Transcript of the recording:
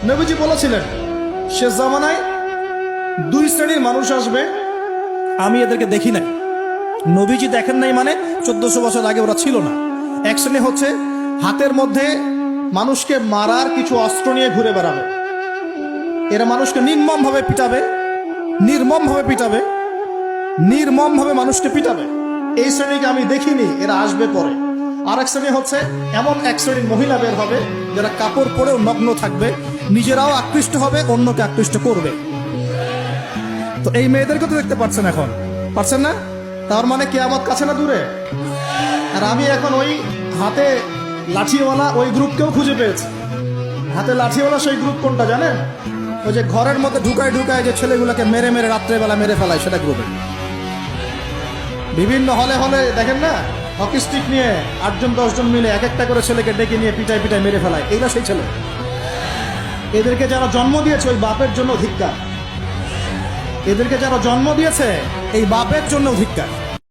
নবীজি বলেছিলেন শেষ জামানায় দুই শ্রেণীর মানুষ আসবে, আমি এদেরকে দেখি নাই। নবীজি দেখেন নাই মানে 1400 বছর আগে ওরা ছিল না। এক শ্রেণী হচ্ছে হাতের মধ্যে মানুষকে মারার কিছু অস্ত্র নিয়ে ঘুরে বেড়াবে। এরা মানুষকে নির্মমভাবে পিটাবে, নির্মমভাবে পিটাবে, নির্মমভাবে মানুষকে পিটাবে। এই শ্রেণীকে আমি দেখিনি, এরা আসবে পরে। আর এক শ্রেণী হচ্ছে এমন এক শ্রেণীর মহিলা বের হবে যারা কাপড় পরেও নগ্ন থাকবে, নিজেরাও আকৃষ্ট হবে, অন্যকে আকৃষ্ট করবে। তো এই মেয়েদেরকে তো দেখতে পাচ্ছেন, এখন পাচ্ছেন না? তার মানে কিয়ামত কাছে না দূরে? আর আমি এখন ওই হাতে লাঠিওয়ালা ওই গ্রুপকেও খুঁজে পেয়েছি। হাতে লাঠিওয়ালা সেই গ্রুপ কোনটা জানেন? ওই যে ঘরের মধ্যে ঢুকায় ঢুকায় যে ছেলেগুলোকে মেরে মেরে রাত্রেবেলা মেরে ফেলায়, সেটা গ্রুপে। বিভিন্ন হলে হলে দেখেন না, হকি স্টিক নিয়ে 8জন 10জন মিলে এক একটা করে ছেলেকে ডেকে নিয়ে পিটায় পিটায় মেরে ফেলায়। এইটা সেই ছেলে। এদেরকে যারা জন্ম দিয়েছে ওই বাপের জন্য ধিক্কার। এদেরকে যারা জন্ম দিয়েছে এই বাপের জন্য ধিক্কার।